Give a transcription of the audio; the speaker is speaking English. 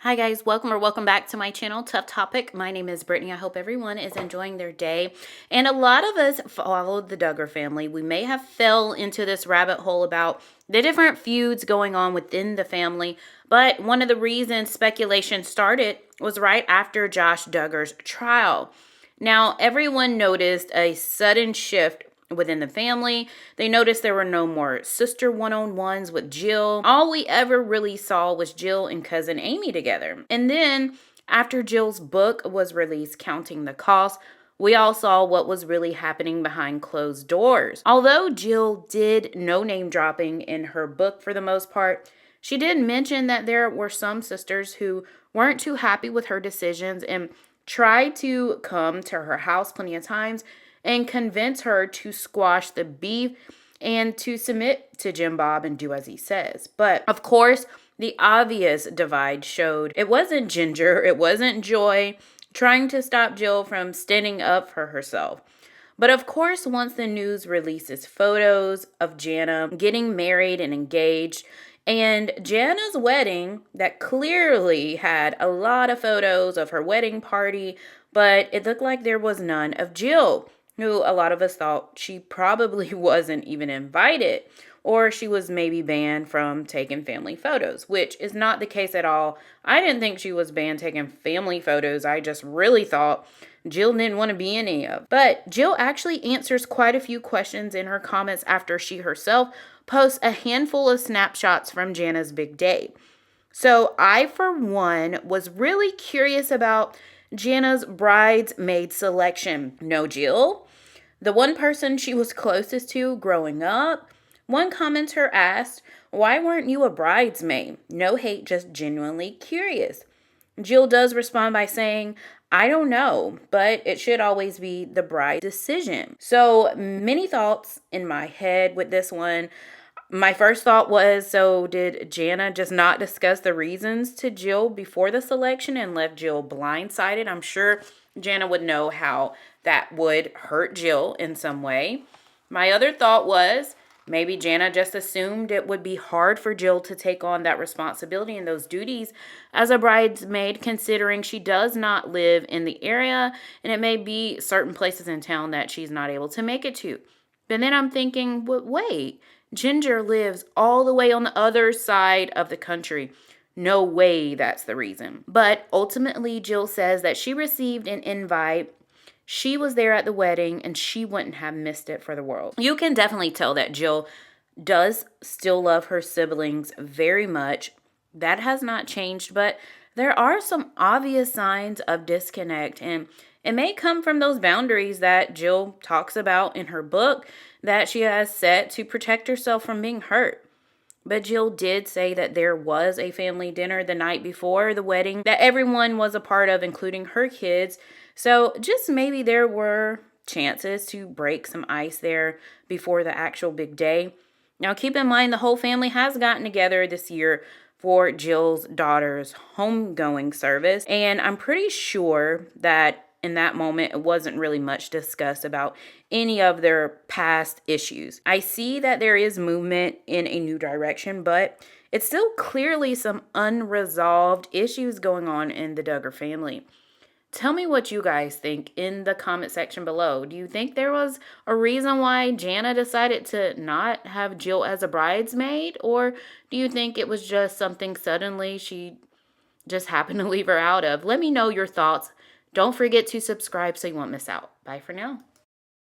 Hi guys, welcome back to my channel, Tough Topic. My name is Brittany. I hope everyone is enjoying their day. And a lot of us followed the Duggar family. We may have fell into this rabbit hole about the different feuds going on within the family. But one of the reasons speculation started was right after Josh Duggar's trial. Now, everyone noticed a sudden shift within the family. They noticed there were no more sister one-on-ones with Jill. All we ever really saw was Jill and cousin Amy together. And then after Jill's book was released, Counting the Cost, we all saw what was really happening behind closed doors. Although Jill did no name dropping in her book for the most part, she did mention that there were some sisters who weren't too happy with her decisions and tried to come to her house plenty of times and convince her to squash the beef and to submit to Jim Bob and do as he says. But of course, the obvious divide showed it wasn't Ginger, it wasn't Joy trying to stop Jill from standing up for herself. But of course, once the news releases photos of Jana getting married and engaged, and Jana's wedding that clearly had a lot of photos of her wedding party, but it looked like there was none of Jill, who a lot of us thought she probably wasn't even invited, or she was maybe banned from taking family photos, which is not the case at all. I didn't think she was banned taking family photos. I just really thought Jill didn't want to be in any of. But Jill actually answers quite a few questions in her comments after she herself posts a handful of snapshots from Jana's big day. So I, for one, was really curious about Jana's bridesmaid selection. No Jill, the one person she was closest to growing up. One commenter asked, "Why weren't you a bridesmaid?" No hate, just genuinely curious. Jill does respond by saying, "I don't know, but it should always be the bride's decision." So many thoughts in my head with this one. My first thought was, so did Jana just not discuss the reasons to Jill before the selection and left Jill blindsided? I'm sure Jana would know how that would hurt Jill in some way. My other thought was, maybe Jana just assumed it would be hard for Jill to take on that responsibility and those duties as a bridesmaid, considering she does not live in the area and it may be certain places in town that she's not able to make it to. But then I'm thinking, wait, Ginger lives all the way on the other side of the country. No way that's the reason. But ultimately, Jill says that she received an invite. She was there at the wedding and she wouldn't have missed it for the world. You can definitely tell that Jill does still love her siblings very much. That has not changed, but there are some obvious signs of disconnect, and it may come from those boundaries that Jill talks about in her book that she has set to protect herself from being hurt. But Jill did say that there was a family dinner the night before the wedding that everyone was a part of, including her kids. So just maybe there were chances to break some ice there before the actual big day. Now, keep in mind, the whole family has gotten together this year for Jill's daughter's homegoing service. And I'm pretty sure that in that moment, it wasn't really much discussed about any of their past issues. I see that there is movement in a new direction, but it's still clearly some unresolved issues going on in the Duggar family. Tell me what you guys think in the comment section below. Do you think there was a reason why Jana decided to not have Jill as a bridesmaid? Or do you think it was just something suddenly she just happened to leave her out of? Let me know your thoughts. Don't forget to subscribe so you won't miss out. Bye for now.